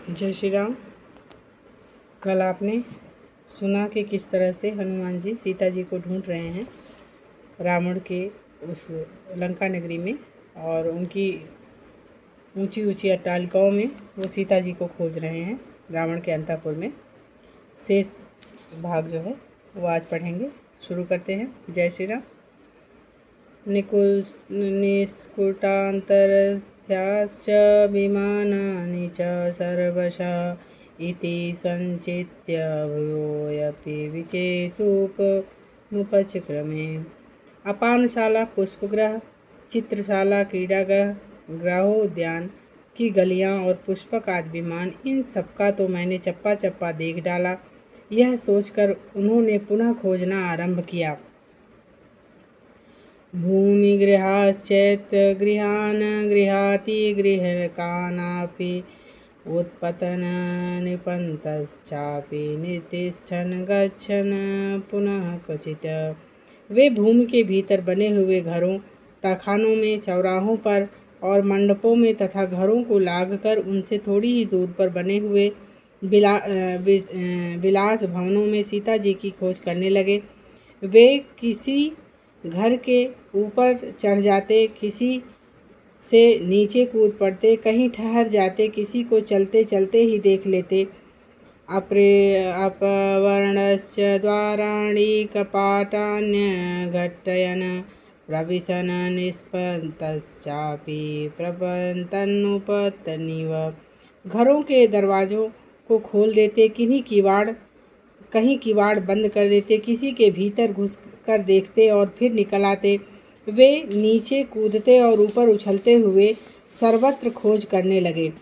जय श्री राम। कल आपने सुना कि किस तरह से हनुमान जी सीता जी को ढूंढ रहे हैं रावण के उस लंका नगरी में, और उनकी ऊंची ऊंची अट्टालिकाओं में वो सीता जी को खोज रहे हैं रावण के अंतःपुर में। शेष भाग जो है वो आज पढ़ेंगे। शुरू करते हैं। जय श्री राम। निष्कुटान्तरथ्याश्च विमानानि च सर्वशः इति संचित्य भूयोऽपि विचेतुपमुपचक्रमे। अपानशाला, पुष्पगृह, चित्रशाला, क्रीडागृह, ग्रहोद्यान की गलियां और पुष्पक आदि विमान, इन सबका तो मैंने चप्पा चप्पा देख डाला। यह सोचकर उन्होंने पुनः खोजना आरंभ किया। भूमिगृहाश्चैत्यगृहान् गृहाति गृहकानापि उत्पतन निपन्तश्चापि नितिष्ठन् गच्छन् पुनः क्वचित्। वे भूमि के भीतर बने हुए घरों, तहखानों में, चौराहों पर और मंडपों में तथा घरों को लागकर उनसे थोड़ी ही दूर पर बने हुए विलास भवनों में सीता जी की खोज करने लगे। वे किसी घर के ऊपर चढ़ जाते, किसी से नीचे कूद पड़ते, कहीं ठहर जाते, किसी को चलते चलते ही देख लेते। अपवर्णश्च द्वाराणि कपाटान्यघट्टयन् प्रविशन् निष्पन्तश्चापि प्रपतन्नुपतन्निव। घरों के दरवाज़ों को खोल देते, कहीं किवाड़ बंद कर देते, किसी के भीतर घुस कर देखते और फिर निकल आते। वे नीचे कूदते और ऊपर उछलते हुए सर्वत्र खोज करने लगे।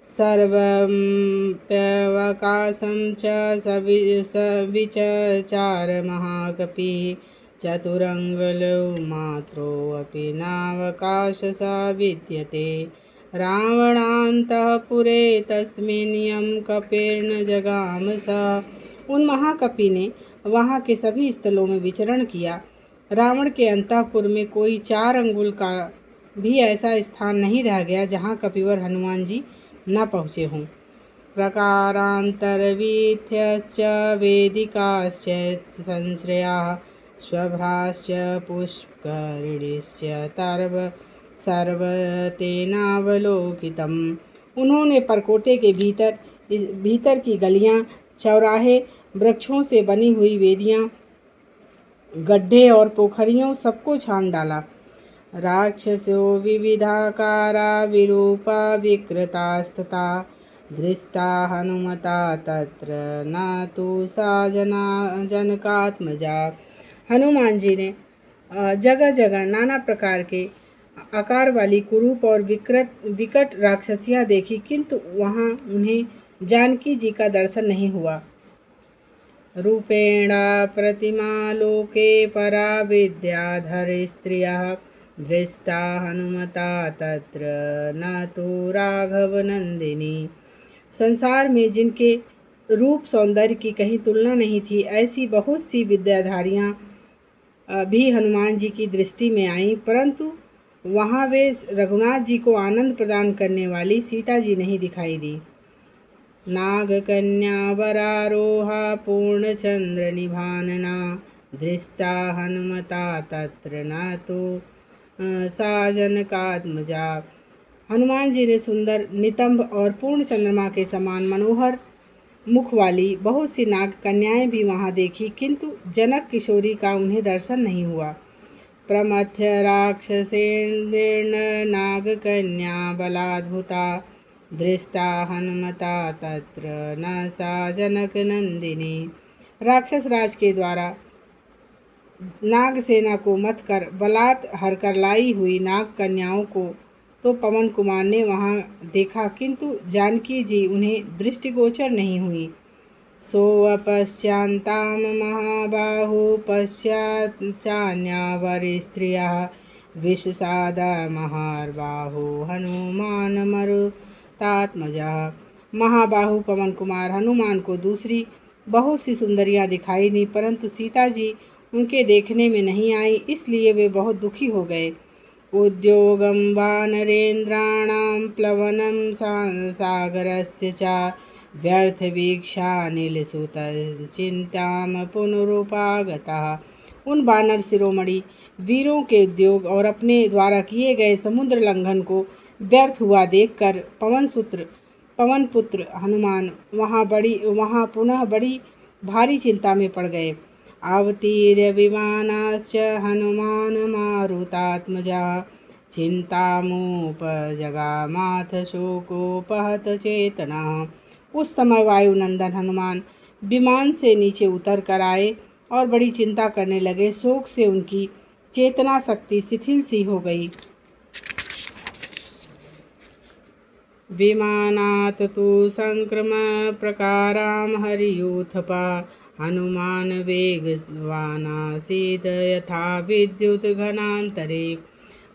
सर्वमप्यवकाशं च सविचचार महाकपिः चतुरङ्गलौ मात्रोऽपि नावकाशः विद्यते। रावणान्तःपुरे तस्मिन् यं कपिर्न जगाम सः। उन महाकपि ने वहाँ के सभी स्थलों में विचरण किया। रावण के अंतःपुर में कोई 4 अंगुल का भी ऐसा स्थान नहीं रह गया जहाँ कपिवर हनुमान जी न पहुँचे हों। प्रकारान्तरवीथ्यश्च वेदिकाश्च संश्रयाः स्वभ्राश्च पुष्करिणीश्च सर्वतेनावलोकितम्। उन्होंने परकोटे के भीतर की गलियाँ, चौराहे, वृक्षों से बनी हुई वेदियाँ, गड्ढे और पोखरियों सबको छान डाला। राक्षसो विविधाकारा विरूपा विकृतास्तथा दृष्टा हनुमता तत्र न तु सा जनकात्मजा। हनुमान जी ने जगह जगह नाना प्रकार के आकार वाली कुरूप और विकट राक्षसियाँ देखी, किंतु वहाँ उन्हें जानकी जी का दर्शन नहीं हुआ। रूपेणा प्रतिमालोके परा विद्याधर स्त्रियः दृष्टा हनुमता तत्र न तु राघवनंदिनी। संसार में जिनके रूप सौंदर्य की कहीं तुलना नहीं थी, ऐसी बहुत सी विद्याधारियाँ भी हनुमान जी की दृष्टि में आईं, परंतु वहाँ वे रघुनाथ जी को आनंद प्रदान करने वाली सीता जी नहीं दिखाई दी। नागकन्या वरारोहा पूर्णचंद्र निभानना दृष्टा हनुमता तत्र न तो सा जनकात्मजा। हनुमान जी ने सुंदर, नितंब और पूर्ण चंद्रमा के समान मनोहर मुख वाली बहुत सी नाग कन्याएं भी वहाँ देखी, किंतु जनक किशोरी का उन्हें दर्शन नहीं हुआ। प्रमथ्य राक्षसेन्द्रेण नागकन्या बलाद्भुता दृष्टा हनुमता तत्र न सा जनक नंदिनी। राक्षस राज के द्वारा नागसेना को मत कर बलात् हरकर लाई हुई नाग कन्याओं को तो पवन कुमार ने वहाँ देखा, किंतु जानकी जी उन्हें दृष्टिगोचर नहीं हुई। सोऽपश्चान्तां महाबाहु पश्चाच्चान्यावरिस्त्रियः विषसाद महाबाहु हनुमान मरुतात्मजः। महाबाहु पवन कुमार हनुमान को दूसरी बहुत सी सुंदरियाँ दिखाई दी, परंतु सीता जी उनके देखने में नहीं आई, इसलिए वे बहुत दुखी हो गए। उद्योगं वानरेन्द्राणां प्लवनं सागरस्य च व्यर्थवीक्षानिलसुतश्चिन्तां पुनरुपागतः। उन वानर शिरोमणि वीरों के उद्योग और अपने द्वारा किए गए समुद्र लंघन को व्यर्थ हुआ देखकर पवन पुत्र हनुमान वहाँ पुनः बड़ी भारी चिंता में पड़ गए। अवतीर्य विमानाश्च हनुमान मारुतात्मजा चिंतामुपजगामाथ शोकोपहत चेतना। उस समय वायुनंदन हनुमान विमान से नीचे उतर कर आए और बड़ी चिंता करने लगे। शोक से उनकी चेतना शक्ति शिथिल सी हो गई। विमानात् तु संक्रम प्रकारां हरियूथपा हनुमान वेगवानासीत् यथा विद्युत घनांतरे।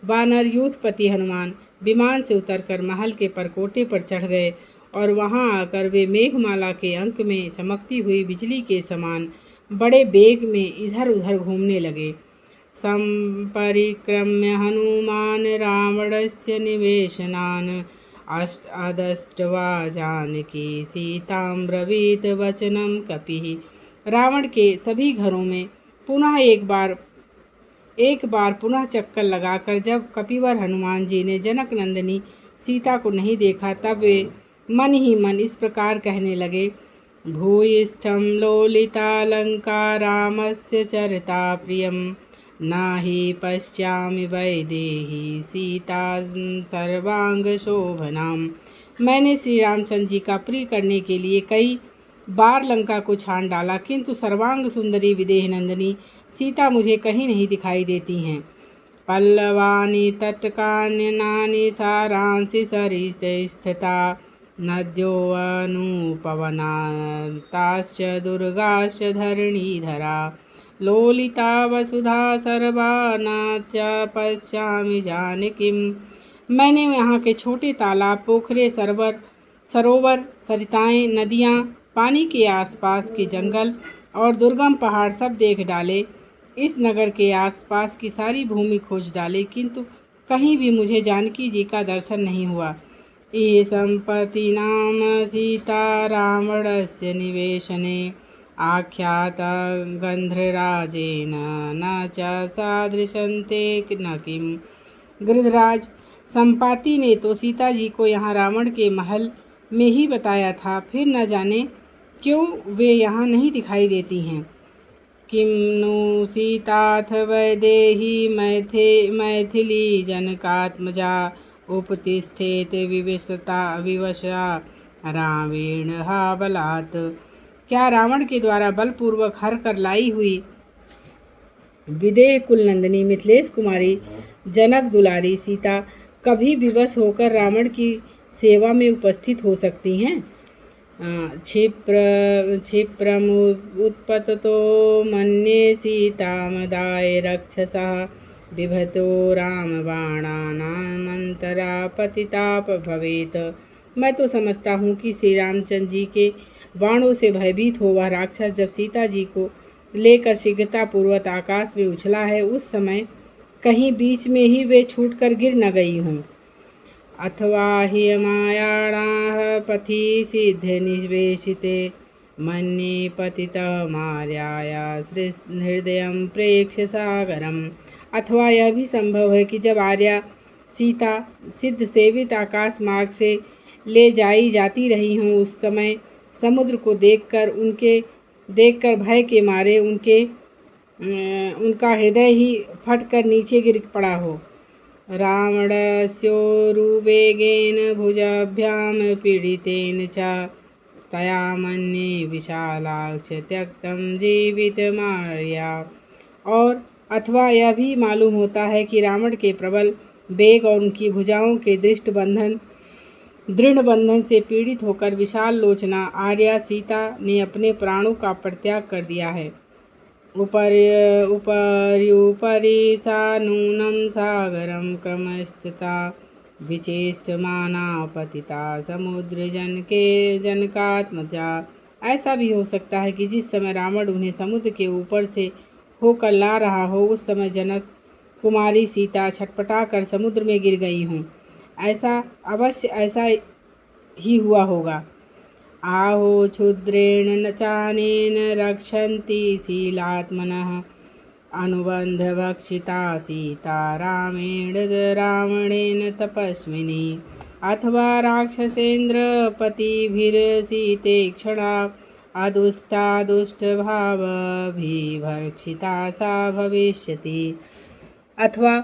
वानर यूथपति हनुमान विमान से उतरकर महल के परकोटे पर चढ़ गए और वहां आकर वे मेघमाला के अंक में चमकती हुई बिजली के समान बड़े वेग में इधर उधर घूमने लगे। संपरिक्रम्य हनुमान रावणस्य निवेशनान् अदष्ट्वा जानकी सीतां ब्रवीत वचनं कपिः। रावण के सभी घरों में एक बार पुनः चक्कर लगाकर जब कपिवर हनुमान जी ने जनक नंदिनी सीता को नहीं देखा, तब वे मन ही मन इस प्रकार कहने लगे। भूयिष्ठं लोलिता लंका रामस्य चरिता प्रियं नाहि पश्यामि वैदेही सीता सर्वांग शोभनाम। मैंने श्री रामचंद्र जी का प्रिय करने के लिए कई बार लंका को छान डाला, किंतु सर्वांग सुंदरी विदेह नंदिनी सीता मुझे कहीं नहीं दिखाई देती हैं। पल्लवानि तटकाननानि सारांसि सरितस्थिता नद्यो अनुपवनाताश्च दुर्गाश्च धरणीधरा लोलिता वसुधा सर्वा न च पश्यामि जानकीम्। मैंने यहाँ के छोटे तालाब, पोखरे, सरोवर, सरिताएं, नदियाँ, पानी के आसपास के जंगल और दुर्गम पहाड़ सब देख डाले। इस नगर के आसपास की सारी भूमि खोज डाली, किंतु कहीं भी मुझे जानकी जी का दर्शन नहीं हुआ। ये संपत्ति नाम सीता रावणस्य निवेशने आख्यात गंधर्वराजेन न च सादृशन्ते न किम। गिरिधराज, संपाति ने तो सीता जी को यहाँ रावण के महल में ही बताया था, फिर न जाने क्यों वे यहाँ नहीं दिखाई देती हैं। किम नु सीताथ वैदेही मैथिली जनकात्मजा उपतिष्ठेत विवशा रावेण बलात्। क्या रावण के द्वारा बलपूर्वक हर कर लाई हुई विदेह कुलनंदिनी मिथिलेश कुमारी जनक दुलारी सीता कभी विवश होकर रावण की सेवा में उपस्थित हो सकती हैं? क्षिप्रम उत्पततो मन्ये सीतामदाय रक्षसः बिभतो रामबाणानामन्तरा पतिताप भवेत। मैं तो समझता हूँ कि श्री रामचंद्र जी के बाणों से भयभीत हो वह राक्षस जब सीता जी को लेकर शीघ्रतापूर्वक आकाश में उछला है, उस समय कहीं बीच में ही वे छूटकर गिर न गई हों। अथवा हि मायाणाः पथि सिद्धे निवेशिते मन्ये पतितमार्याया हृदयं प्रेक्ष्य सागरम्। अथवा यह भी संभव है कि जब आर्या सीता सिद्ध सेवित आकाश मार्ग से ले जाई जाती रही हों, उस समय समुद्र को देखकर भय के मारे उनका हृदय ही फटकर नीचे गिर पड़ा हो। रावणस्योरुवेगेन भुजाभ्यां पीडितेन च तया मन्ये विशालाक्ष त्यक्तं जीवितमार्या। और अथवा यह भी मालूम होता है कि रावण के प्रबल वेग और उनकी भुजाओं के दृढ़ बंधन से पीड़ित होकर विशाल लोचना आर्या सीता ने अपने प्राणों का परित्याग कर दिया है। उपर्युपरि सा नूनं सागरं क्रमस्थिता विचेष्टमाना पतिता समुद्र जनकात्मजा। ऐसा भी हो सकता है कि जिस समय रावण उन्हें समुद्र के ऊपर से होकर ला रहा हो, उस समय जनक कुमारी सीता छटपटा कर समुद्र में गिर गई हूँ। ऐसा ही हुआ होगा। आहो क्षुद्रेण न चानेन रक्षन्ति शीलात्मनः अनुबन्धभक्षिता सीता रावणेन तपस्विनी अथवा राक्षसेन्द्रपतिभिर्षिते क्षणा अदुष्टा दुष्टभावभिभक्षिता सा भविष्यति। अथवा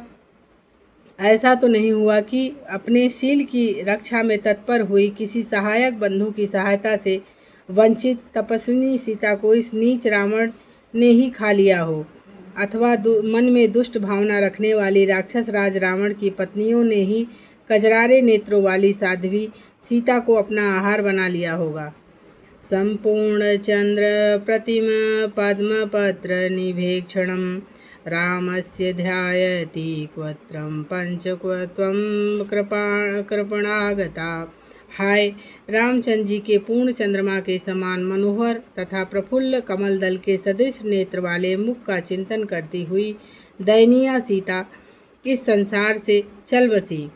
ऐसा तो नहीं हुआ कि अपने शील की रक्षा में तत्पर हुई किसी सहायक बंधु की सहायता से वंचित तपस्विनी सीता को इस नीच रावण ने ही खा लिया हो, अथवा मन में दुष्ट भावना रखने वाली राक्षस राज रावण की पत्नियों ने ही कजरारे नेत्रों वाली साध्वी सीता को अपना आहार बना लिया होगा। संपूर्ण चंद्र प्रतिम पद्मपत्र निभेक्षणम रामस्य ध्यायति क्वत्रं पंचक्वत्वं कृपणागता। हाय, रामचंद्र जी के पूर्ण चंद्रमा के समान मनोहर तथा प्रफुल्ल कमल दल के सदृश नेत्र वाले मुख का चिंतन करती हुई दयनीय सीता इस संसार से चल बसी।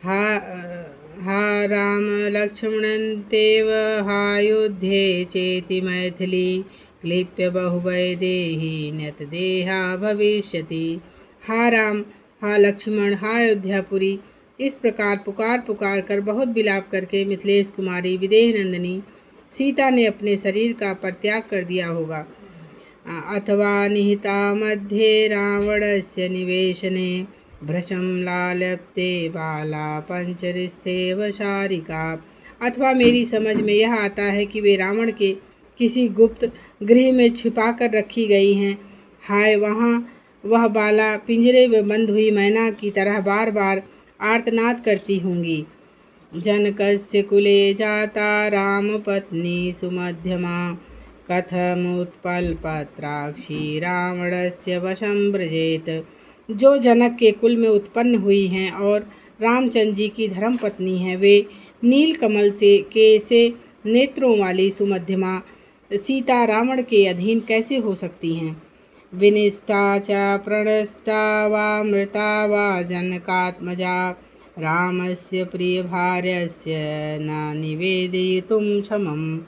हा राम लक्ष्मणन्तेव हायुध्ये चेति मैथिली क्लिप्य बहुवैदेही न्यतदेहा भविष्यति। हा राम, हा लक्ष्मण, हा अयोध्यापुरी, इस प्रकार पुकार कर बहुत विलाप करके मिथिलेश कुमारी विदेह नंदिनी सीता ने अपने शरीर का परित्याग कर दिया होगा। अथवा निहिता मध्ये रावणस्य निवेशने भ्रशं लालप्ते बाला पंचरिस्थेव शारिका। अथवा मेरी समझ में यह आता है कि वे रावण के किसी गुप्त गृह में छिपा कर रखी गई हैं। हाय, वहाँ वह बाला पिंजरे में बंद हुई मैना की तरह बार बार आर्तनाद करती होंगी। जनकस्य कुले जाता राम पत्नी सुमध्यमा कथमुत्पलपत्राक्षी रावणस्य वशं व्रजेत। जो जनक के कुल में उत्पन्न हुई हैं और रामचंद्र जी की धर्म पत्नी हैं, वे नील कमल से नेत्रों वाली सुमध्यमा सीता रावण के अधीन कैसे हो सकती हैं। विनिष्टा च प्रणष्टा वा मृता वा जनकात्मजा रामस्य प्रिय भार्यस्य न निवेदयितुं क्षमम्।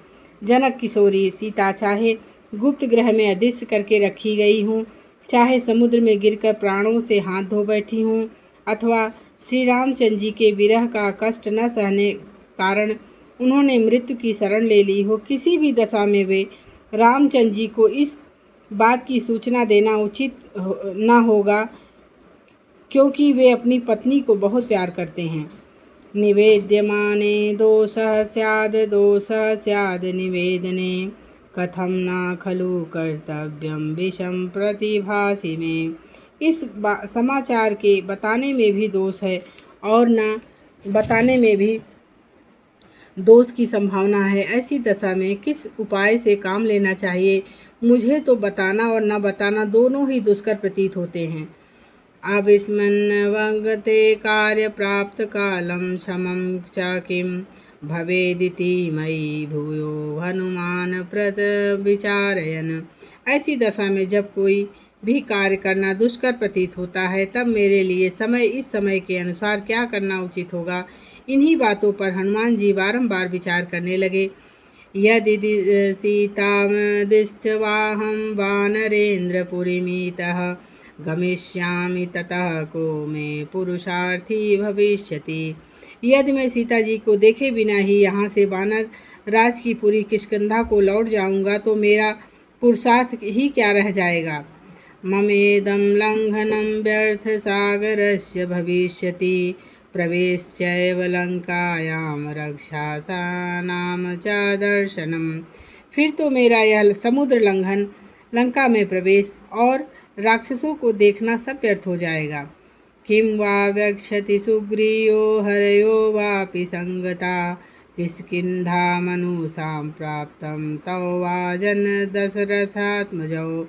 जनक किशोरी सीता चाहे गुप्त ग्रह में अदृश्य करके रखी गई हूँ, चाहे समुद्र में गिरकर प्राणों से हाथ धो बैठी हूँ, अथवा श्री रामचंद्र जी के विरह का कष्ट न सहने कारण उन्होंने मृत्यु की शरण ले ली हो, किसी भी दशा में वे रामचंद्र जी को इस बात की सूचना देना उचित न होगा, क्योंकि वे अपनी पत्नी को बहुत प्यार करते हैं। निवेद्यमाने दोषः स्याद् निवेदने कथम न खलु कर्तव्यम विषम प्रतिभासि में। इस समाचार के बताने में भी दोष है और न बताने में भी दोष की संभावना है। ऐसी दशा में किस उपाय से काम लेना चाहिए, मुझे तो बताना और न बताना दोनों ही दुष्कर प्रतीत होते हैं। अविस्मन्न वंगते कार्य प्राप्त कालम समम च किम भवेदिति मयि भूयो हनुमान प्रत विचारयन। ऐसी दशा में जब कोई भी कार्य करना दुष्कर प्रतीत होता है, तब मेरे लिए इस समय के अनुसार क्या करना उचित होगा, इन्हीं बातों पर हनुमान जी बारंबार विचार करने लगे। यदि सीताम दृष्ट्वाहं वानरेन्द्रपुरीमितः गमिष्यामि ततः को मे पुरुषार्थी भविष्यति। यदि मैं सीता जी को देखे बिना ही यहाँ से वानर राज की पूरी किष्किंधा को लौट जाऊँगा तो मेरा पुरुषार्थ ही क्या रह जाएगा। ममेदं लंघनं व्यर्थ सागरस्य भविष्यति प्रवेश्चैव लंकायां रक्षासानां च दर्शनम्। फिर तो मेरा यह समुद्र लंघन, लंका में प्रवेश और राक्षसों को देखना सब व्यर्थ हो जाएगा। किं वा वक्ष्यति सुग्रीवो हरयो वापि संगता किष्किन्धामनुसां प्राप्तं तौ वा जन दशरथात्मजौ।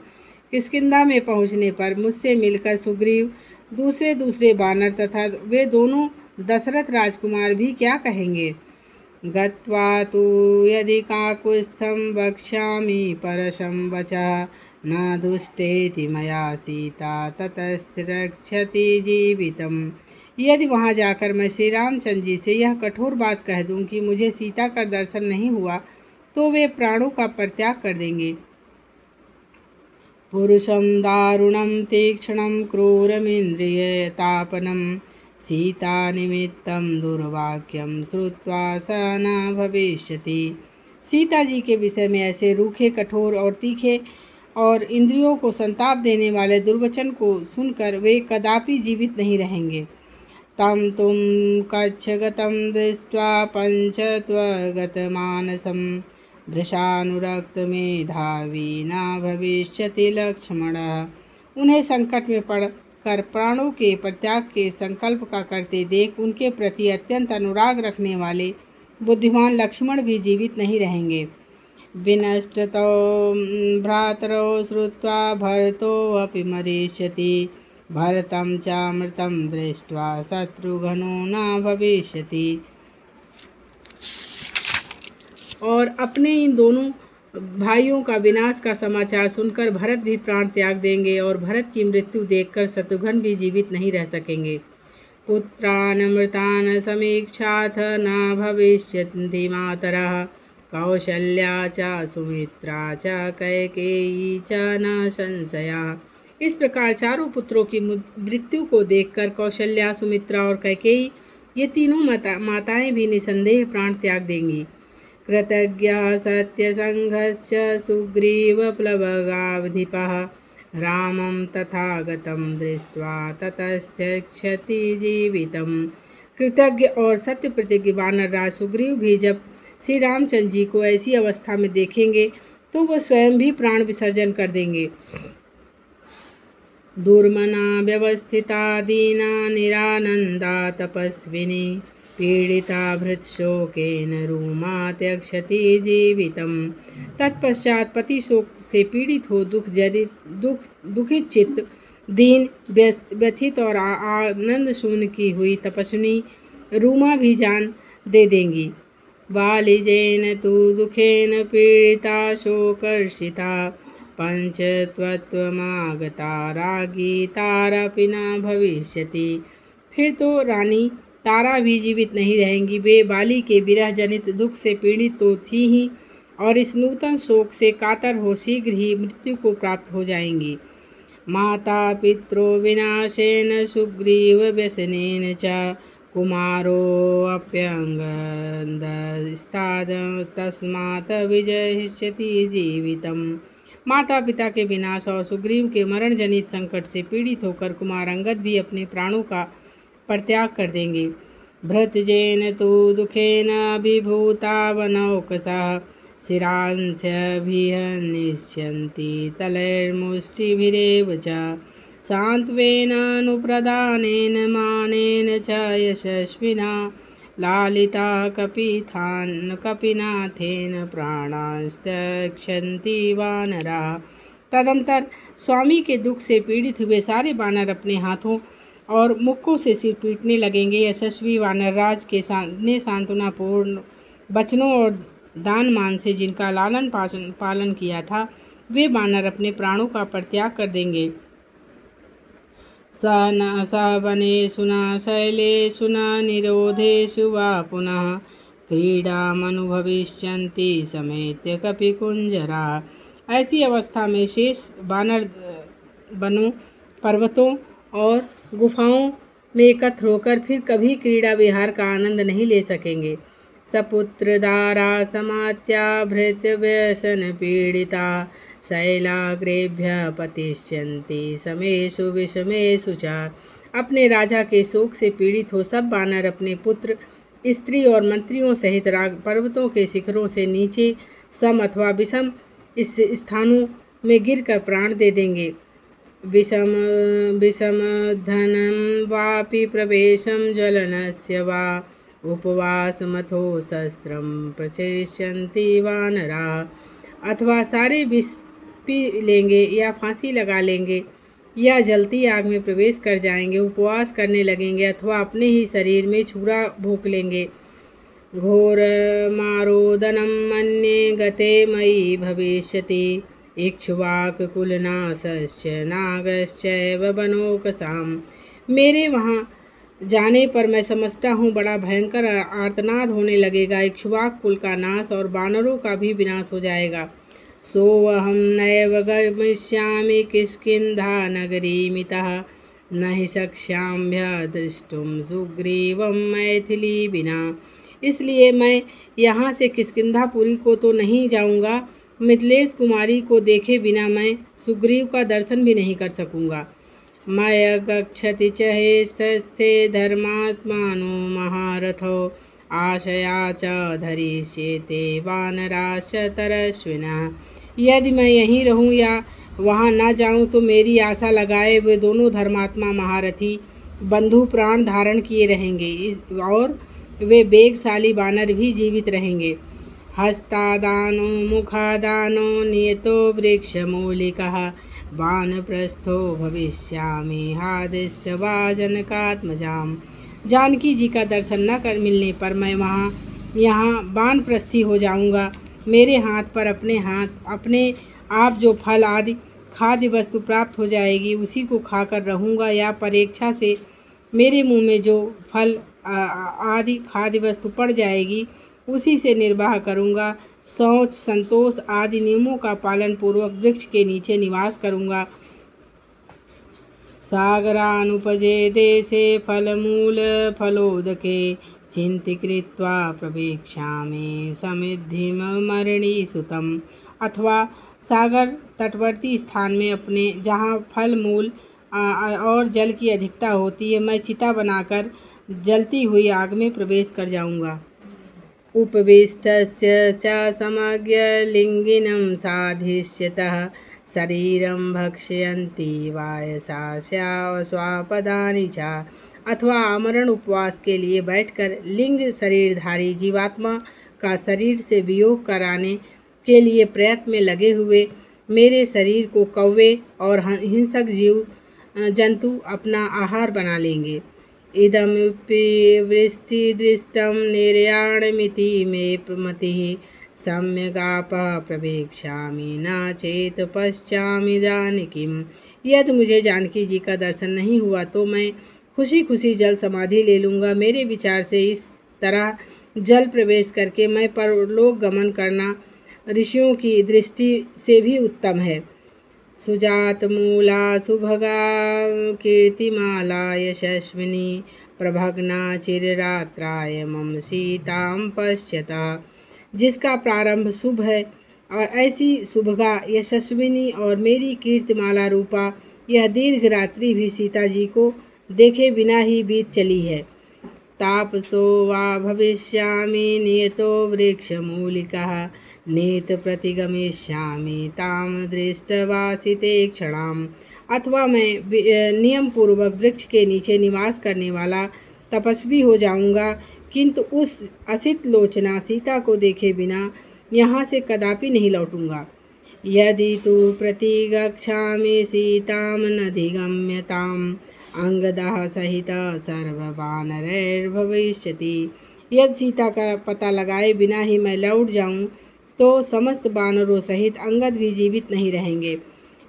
किष्किंधा में पहुँचने पर मुझसे मिलकर सुग्रीव, दूसरे वानर तथा वे दोनों दशरथ राजकुमार भी क्या कहेंगे। गत्वा तु यदि काकुत्स्थं वक्ष्यामि परशं वचः न दुष्टेति मया सीता ततस्थिरक्षति जीवितम्। यदि वहाँ जाकर मैं श्री रामचंद्र जी से यह कठोर बात कह दूँ कि मुझे सीता का दर्शन नहीं हुआ, तो वे प्राणों का परित्याग कर देंगे। पुरुषं दारुणं तीक्ष्णं क्रूरमिन्द्रियतापनं सीतानिमित्तं दुर्वाक्यं श्रुत्वा स न भविष्यति। सीता जी के विषय में ऐसे रूखे, कठोर और तीखे और इंद्रियों को संताप देने वाले दुर्वचन को सुनकर वे कदापि जीवित नहीं रहेंगे। तं तुम कच्छगतं दृष्ट्वा पंचत्वगतमानसं वृषानुरक्तमेधावी न भविष्यति लक्ष्मणः। उन्हें संकट में पड़कर प्राणों के परित्याग के संकल्प का करते देख उनके प्रति अत्यंत अनुराग रखने वाले बुद्धिमान लक्ष्मण भी जीवित नहीं रहेंगे। विनष्टतो भ्रातरो श्रुत्वा भरतोऽपि मरिष्यति भरतं चामृतं दृष्ट्वा शत्रुघ्नो न भविष्यति। और अपने इन दोनों भाइयों का विनाश का समाचार सुनकर भरत भी प्राण त्याग देंगे और भरत की मृत्यु देखकर शत्रुघ्न भी जीवित नहीं रह सकेंगे। पुत्रान् मृतान् समीक्षाथ न भविष्यन्ति मातरः कौशल्या च सुमित्रा च कैकेयी च न संशयः। इस प्रकार चारों पुत्रों की मृत्यु को देखकर कौशल्या, सुमित्रा और कैकेयी ये तीनों माताएं भी निसंदेह प्राण त्याग देंगी। कृतज्ञः सत्यसंघश्च सुग्रीवप्लवगाधिपः रामं तथागतं दृष्ट्वा ततस्त्यक्षति जीवितम्। कृतज्ञ और सत्य प्रतिज्ञ वानरराज सुग्रीव भी जब श्री रामचंद्र जी को ऐसी अवस्था में देखेंगे तो वह स्वयं भी प्राण विसर्जन कर देंगे। दुर्मना व्यवस्थिता दीना निरानंदा तपस्विनी पीड़िता भृतशोकेन रूमा त्यक्षति जीवितम्। तत्पश्चात पति शोक से पीड़ित हो दुखित चित्त, दीन, व्यथित और आनंद शून्य की हुई तपस्विनी रूमा भी जान दे देंगी। बालिजेन तु दुखेन पीड़िता शोकर्षिता पंचत्वमागता रागी तारापि न भविष्यति। फिर तो रानी तारा भी जीवित नहीं रहेंगी। वे बाली के विरह जनित दुख से पीड़ित तो थी ही और इस नूतन शोक से कातर हो शीघ्र ही मृत्यु को प्राप्त हो जाएंगी। माता पित्रो विनाशेन सुग्रीव व्यसनेन च कुमारोऽप्यङ्गदस्ताद तस्मात् विजयिष्यति जीवितम्। माता पिता के विनाश और सुग्रीव के मरण जनित संकट से पीड़ित होकर कुमार अंगद भी अपने प्राणों का परित्याग कर देंगे। भृतजेन तु दुखेन विभूता वनौकसः शिरांस्यभिहनिष्यन्ति तलैर्मुष्टिभिरेव च सान्त्वेनानुप्रदानेन मानेन च यशस्विना लालिता कपिनाथेन प्राणांस्त्यक्षन्ति वानराः। तदंतर स्वामी के दुख से पीड़ित हुए सारे वानर अपने हाथों और मुक्कों से सिर पीटने लगेंगे। यशस्वी वानरराज के ने सांत्वनापूर्ण वचनों और दान मान से जिनका लालन पालन किया था, वे वानर अपने प्राणों का परित्याग कर देंगे। स वनेषु न शैलेषु न निरोधेषु वा पुनः क्रीडामनुभविष्यन्ति समेत्य कपिकुञ्जरा। ऐसी अवस्था में शेष वानर वनों, पर्वतों और गुफाओं में एकत्र होकर फिर कभी क्रीड़ा विहार का आनंद नहीं ले सकेंगे। सपुत्र दारा समात्या भृत व्यसन पीड़िता शैलाग्रेभ्य पतिष्यन्ति समेषु विषमेषु च। अपने राजा के शोक से पीड़ित हो सब वानर अपने पुत्र, स्त्री और मंत्रियों सहित पर्वतों के शिखरों से नीचे सम अथवा विषम इस स्थानों में गिरकर प्राण दे देंगे। विषम धनं वापि प्रवेशं ज्वलनस्य वा उपवासमथो शस्त्रं प्रचरिष्यन्ति वानराः। अथवा सारे विष पी लेंगे या फांसी लगा लेंगे या जलती आग में प्रवेश कर जाएंगे, उपवास करने लगेंगे अथवा अपने ही शरीर में छुरा भोंक लेंगे। घोर मारोदनं मन्ये गते मयि भविष्यति इक्ष्वाकुकुलनाशश्च नागश्चैव बनोकसाम्। मेरे वहाँ जाने पर मैं समझता हूँ बड़ा भयंकर आर्तनाद होने लगेगा। इक्ष्वाक कुल का नाश और वानरों का भी विनाश हो जाएगा। सोऽहं नैव गमिष्यामि किष्किन्धा नगरीमितः न हि शक्ष्याम्य द्रष्टुं सुग्रीवं मैथिली बिना। इसलिए मैं यहाँ से किष्किंधापुरी को तो नहीं जाऊँगा, मिथिलेश कुमारी को देखे बिना मैं सुग्रीव का दर्शन भी नहीं कर सकूँगा। मय गच्छति च हेस्तस्थे धर्मात्मानो महारथो आशया च धरिष्येते वानराश्च तरस्विनः। यदि मैं यहीं रहूं या वहां न जाऊं तो मेरी आशा लगाए वे दोनों धर्मात्मा महारथी बंधु प्राण धारण किए रहेंगे और वे वेगशाली वानर भी जीवित रहेंगे। हस्तादानो मुखादानो नियतो वृक्षमूलिकः वानप्रस्थो भविष्यामि हादिष्टवा जनकात्मजाम्। जानकी जी का दर्शन न कर मिलने पर मैं यहाँ वानप्रस्थी हो जाऊँगा। मेरे हाथ पर अपने आप जो फल आदि खाद्य वस्तु प्राप्त हो जाएगी उसी को खाकर रहूँगा, या परीक्षा से मेरे मुंह में जो फल आदि खाद्य वस्तु पड़ जाएगी उसी से निर्वाह करूँगा। शौच संतोष आदि नियमों का पालन पूर्वक वृक्ष के नीचे निवास करूँगा। सागरानुपजे देशे फलमूल फलोदके चिन्तिकृत्वा प्रवेक्ष्यामि समृद्धिममरणीसुतम्। अथवा सागर तटवर्ती स्थान में अपने जहाँ फल मूल और जल की अधिकता होती है, मैं चिता बनाकर जलती हुई आग में प्रवेश कर जाऊँगा। उपविष्टस्य च समग्र लिंगिनं साधिष्यतः शरीरं भक्ष्यन्ति वायसा स्वापदानि च। अथवा आमरण उपवास के लिए बैठकर लिंग शरीरधारी जीवात्मा का शरीर से वियोग कराने के लिए प्रयत्न में लगे हुए मेरे शरीर को कौवे और हिंसक जंतु अपना आहार बना लेंगे। इदमपि वृष्टिदृष्टं निर्याणमिति मे मतिः सम्यगापः प्रवेक्ष्यामि न चेत पश्चामि जानकीम्। यदि मुझे जानकी जी का दर्शन नहीं हुआ तो मैं खुशी खुशी जल समाधि ले लूँगा। मेरे विचार से इस तरह जल प्रवेश करके मैं परलोक गमन करना ऋषियों की दृष्टि से भी उत्तम है। सुजात मूला सुभगा कीर्तिमाला यशस्विनी प्रभग्ना चिररात्राय मम सीतां पश्यता। जिसका प्रारंभ शुभ है और ऐसी शुभगा यशस्विनी और मेरी कीर्तिमाला रूपा यह दीर्घ रात्रि भी सीता जी को देखे बिना ही बीत चली है। तापसो वा भविष्यामि नियतो वृक्षमूलिकः नीत प्रतिगमिष्यामि ताम दृष्टवासिते क्षणाम। अथवा मैं नियम पूर्वक वृक्ष के नीचे निवास करने वाला तपस्वी हो जाऊंगा, किंतु उस असित लोचना सीता को देखे बिना यहाँ से कदापि नहीं लौटूंगा। यदि तु प्रतिगच्छामि सीतां नधिगम्यताम् अंगदः सहित सर्ववानरैर्भविष्यति। यदि सीता का पता लगाए बिना ही मैं लौट जाऊं तो समस्त वानरों सहित अंगद भी जीवित नहीं रहेंगे।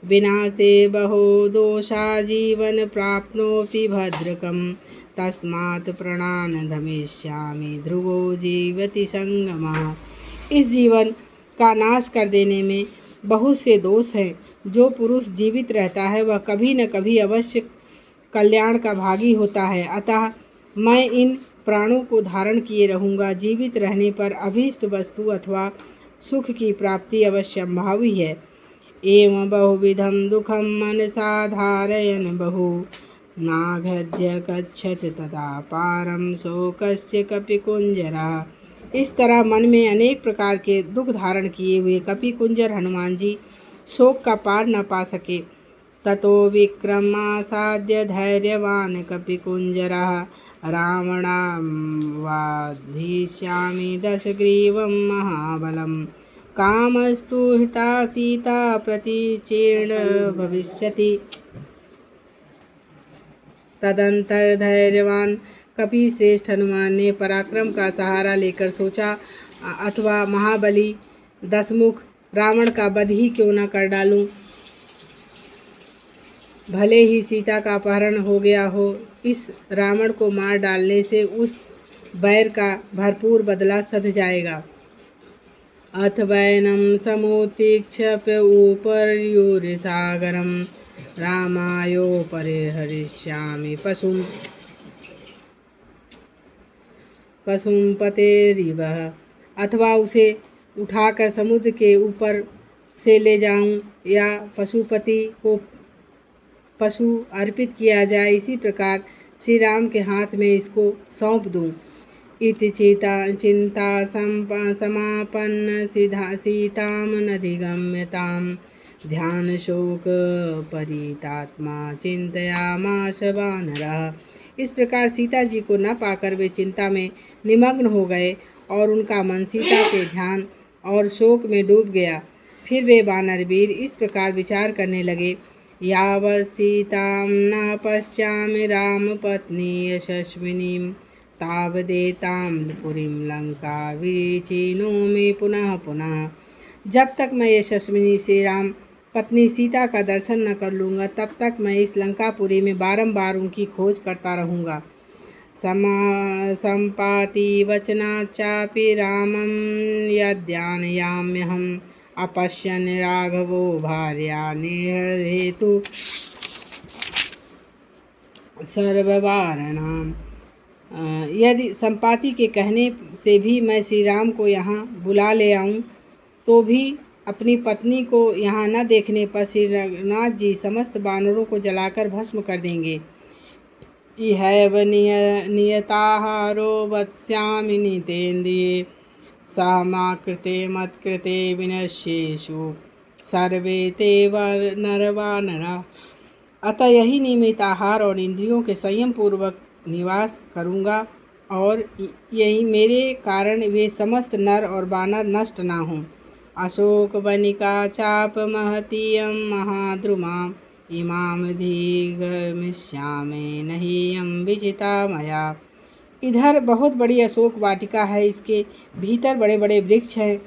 विनाशे बहो दोषा जीवन प्राप्नोति भद्रकम् तस्मात् प्रणानधमिष्यामि ध्रुवो जीवति संगमः। इस जीवन का नाश कर देने में बहुत से दोष हैं। जो पुरुष जीवित रहता है वह कभी न कभी अवश्य कल्याण का भागी होता है। अतः मैं इन प्राणों को धारण किए रहूँगा। जीवित रहने पर अभीष्ट वस्तु अथवा सुख की प्राप्ति अवश्य संभावी है। एवं बहुविधम दुखम मनसा धारयन् बहु नाघद्य गच्छत तदा पारम शोकस्य कपिकुंजरः। इस तरह मन में अनेक प्रकार के दुख धारण किए हुए कपिकुंजर हनुमान जी शोक का पार न पा सके। ततो विक्रमासाद्य धैर्यवान कपिकुंजरः रावणां वधिष्यामि दशग्रीवं महाबलं कामस्तु हृता सीता प्रतिचीर्ण भविष्यति। तदंतर धैर्यवान कपि श्रेष्ठ हनुमान ने पराक्रम का सहारा लेकर सोचा, अथवा महाबली दशमुख रावण का वध ही क्यों न कर डालूं। भले ही सीता का अपहरण हो गया हो, इस रावण को मार डालने से उस बैर का भरपूर बदला सध जाएगा। अथ वैनम समुत्थिक्षेप्य ऊपर्युरिसागरं रामायोपरिहरिष्यामि पशुं पतेरिव। अथवा उसे उठाकर समुद्र के ऊपर से ले जाऊं या पशुपति को पशु अर्पित किया जाए, इसी प्रकार श्री राम के हाथ में इसको सौंप दूं। इति चिंता समापन्न सीताम नधिगम्यताम ध्यान शोक परितात्मा चिंतयामास वानरः। इस प्रकार सीता जी को न पाकर वे चिंता में निमग्न हो गए और उनका मन सीता के ध्यान और शोक में डूब गया। फिर वे वानरवीर इस प्रकार विचार करने लगे, यावत् सीतां न पश्यामि राम पत्नी यशस्विनीं तावदेतां पुरीं लंका विचिनोमि पुनः पुनः। जब तक मैं यशस्विनी श्री राम पत्नी सीता का दर्शन न कर लूँगा, तब तक मैं इस लंकापुरी में बारंबार उनकी खोज करता रहूँगा। सम्पाति वचनाच्चापि रामं यद्यानयाम्यहम् अपश्यन् राघवो भार्या निहृहेतु सर्ववारणाम्। यदि संपाति के कहने से भी मैं श्री राम को यहाँ बुला ले आऊँ, तो भी अपनी पत्नी को यहाँ न देखने पर श्री रघुनाथ जी समस्त वानरों को जलाकर भस्म कर देंगे। इहैव नियताहारो वत्स्यामि नितेन्द्रिये सहमाकृते मत्कृते विनश्येषु सर्वे ते नरवानरा। अतः यही नियमित आहार और इंद्रियों के संयम पूर्वक निवास करूँगा और यही मेरे कारण वे समस्त नर और वानर नष्ट ना हों। अशोक वनिका चाप महतीयं महाद्रुमां इमां धीगमिष्यामि नहीयं विजिता मया। इधर बहुत बड़ी अशोक वाटिका है, इसके भीतर बड़े बड़े वृक्ष हैं।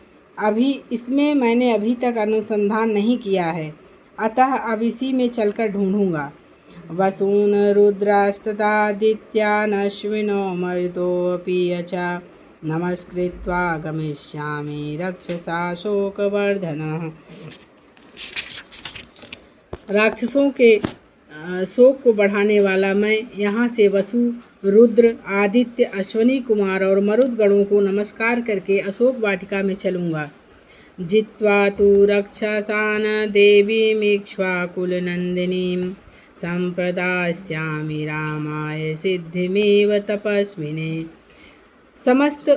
इसमें मैंने अभी तक अनुसंधान नहीं किया है, अतः अब इसी में चलकर ढूंढूंगा। वसून रुद्रास्तदादित्यान् अश्विनो मरुतोऽपि च नमस्कृत्वा गमिष्यामि रक्षसा शोकवर्धनः। राक्षसों के शोक को बढ़ाने वाला मैं यहाँ से वसु, रुद्र, आदित्य, अश्वनी कुमार और मरुद गणों को नमस्कार करके अशोक वाटिका में चलूँगा। जित्वा तु रक्षसान् देवीमीक्ष्वाकुलनन्दिनीं संप्रदास्यामि रामाय सिद्धिमेव तपस्विने। समस्त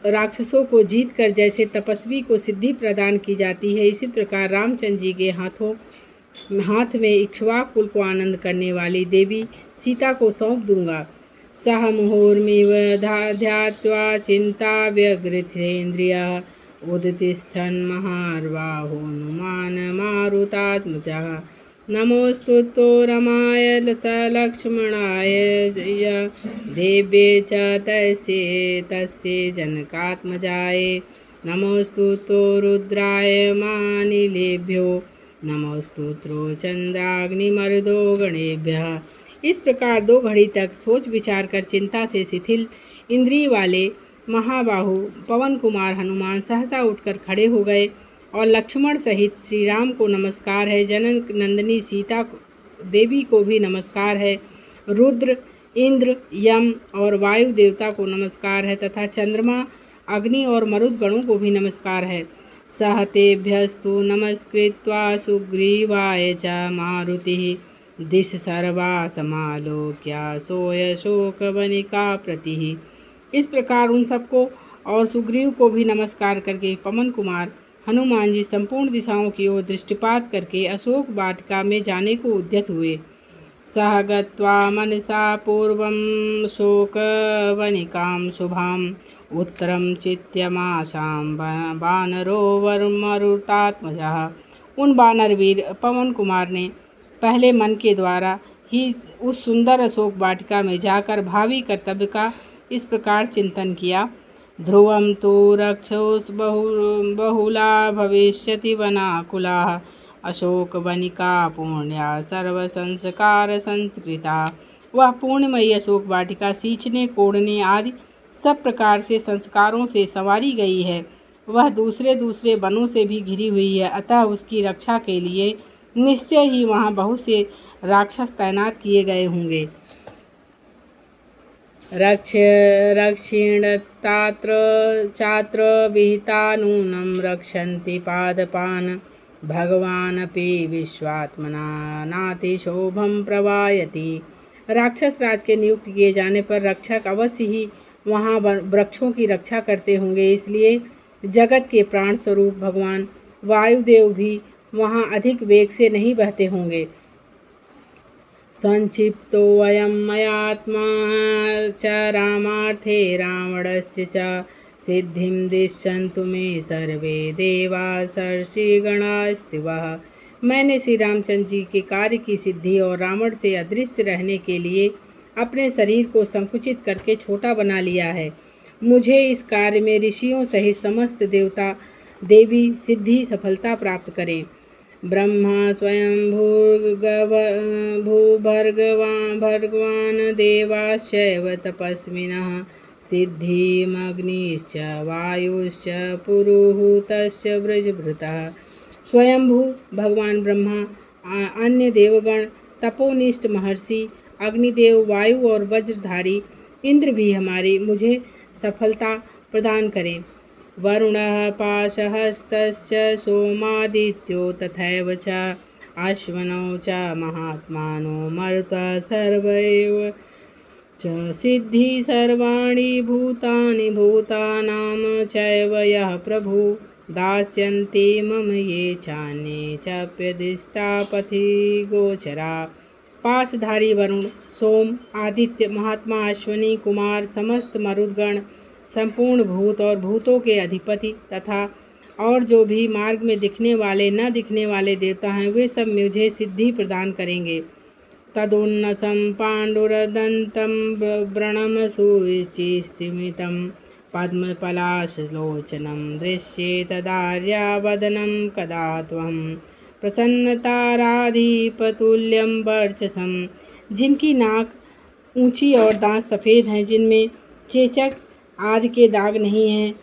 राक्षसों को जीतकर जैसे तपस्वी को सिद्धि प्रदान की जाती है, इसी प्रकार रामचंद्र जी के हाथ में इक्ष्वाकु कुल को आनंद करने वाली देवी सीता को सौंप दूंगा। सह मुहुर्मिव ध्यात्वा चिंता व्यग्रथेन्द्रियः उदतिष्ठन् महार्बाहो हनुमान् मारुतात्मजः। नमोस्तुतो रमाय लक्ष्मणाय देव्ये च तस्यै जनकात्मजाय। नमोस्तुतो रुद्राय मानिलेभ्यो नमोस्तुतो चंद्राग्निमरुदो गणेभ्यः। इस प्रकार 2 घड़ी तक सोच विचार कर चिंता से शिथिल इंद्रिय वाले महाबाहु पवन कुमार हनुमान सहसा उठकर खड़े हो गए और लक्ष्मण सहित श्री राम को नमस्कार है, जनक नंदिनी सीता देवी को भी नमस्कार है, रुद्र, इंद्र, यम और वायु देवता को नमस्कार है तथा चंद्रमा, अग्नि और मरुद गणों को भी नमस्कार है। सहतेभ्यस्तु नमस्कृत्वा सुग्रीवाय च मारुतिः दिश सर्वा समालोक्य सोय शोकवनिका प्रतिः। इस प्रकार उन सबको और सुग्रीव को भी नमस्कार करके पवन कुमार हनुमान जी संपूर्ण दिशाओं की ओर दृष्टिपात करके अशोक वाटिका में जाने को उद्यत हुए। सह गत्वा मनसा पूर्वं शोकवनिकां शुभाम् उत्तरं चित्यमाशां वानरो मरुतात्मजः। उन वानरवीर पवन कुमार ने पहले मन के द्वारा ही उस सुंदर अशोक वाटिका में जाकर भावी कर्तव्य का इस प्रकार चिंतन किया। ध्रुवं तु रक्षोस् बहुला भविष्यति वनाकुलाः अशोकवनिका पूर्ण्या सर्वसंस्कार संस्कृता। वह पूर्णमयी अशोक वाटिका सींचने कोड़ने आदि सब प्रकार से संस्कारों से संवारी गई है। वह दूसरे दूसरे वनों से भी घिरी हुई है, अतः उसकी रक्षा के लिए निश्चय ही वहाँ बहुत से राक्षस तैनात किए गए होंगे। रक्षिणतात्र चात्र विहिता नूनं रक्षन्ति पादपान् भगवानपि विश्वात्मना नातिशोभं प्रवायति। राक्षस राज के नियुक्त किए जाने पर रक्षक अवश्य ही वहाँ वृक्षों की रक्षा करते होंगे, इसलिए जगत के प्राण स्वरूप भगवान वायुदेव भी वहाँ अधिक वेग से नहीं बहते होंगे। संक्षिप्तोऽयं मयात्मा च रामार्थे रावणस्य च सिद्धिं दिशन्तु मे सर्वे देवा सर्षिगणास्तिवः। मैंने श्री रामचंद्र जी के कार्य की सिद्धि और रावण से अदृश्य रहने के लिए अपने शरीर को संकुचित करके छोटा बना लिया है। मुझे इस कार्य में ऋषियों सहित समस्त देवता देवी सिद्धि सफलता प्राप्त करें। ब्रह्मा स्वयं भर्गवान् देवाश्चैव तपस्विनः सिद्धिमग्निश्च वायुश्च पुरुहूतश्च व्रजभृतः। स्वयंभू भगवान ब्रह्मा, अन्य देवगण, तपोनिष्ठ महर्षि, अग्निदेव, वायु और वज्रधारी इंद्र भी मुझे सफलता प्रदान करें। वरुणः पाशहस्तश्च सोमादित्यो तथैव च अश्वनौ च महात्मानो मरुतः सर्वैव च सिद्धि सर्वाणि भूतानि भूतानां चैव यः प्रभु दास्यन्ति मम ये चान्ये चाप्यदिष्टा पथि गोचरा। पाशधारी वरुण, सोम, आदित्य, महात्मा, अश्वनी, कुमार, समस्त मरुदगण, संपूर्ण भूत और भूतों के अधिपति तथा और जो भी मार्ग में दिखने वाले न दिखने वाले देवता हैं, वे सब मुझे सिद्धि प्रदान करेंगे। तदुन्नसं पाण्डुरदन्तं व्रणं सुचिस्तिमितं पद्मपलाशलोचनं दृश्ये तदार्यावदनं कदा त्वं प्रसन्नताराधिपतुल्यं वर्चसं। जिनकी नाक ऊंची और दांत सफ़ेद हैं, जिनमें चेचक आदि के दाग नहीं हैं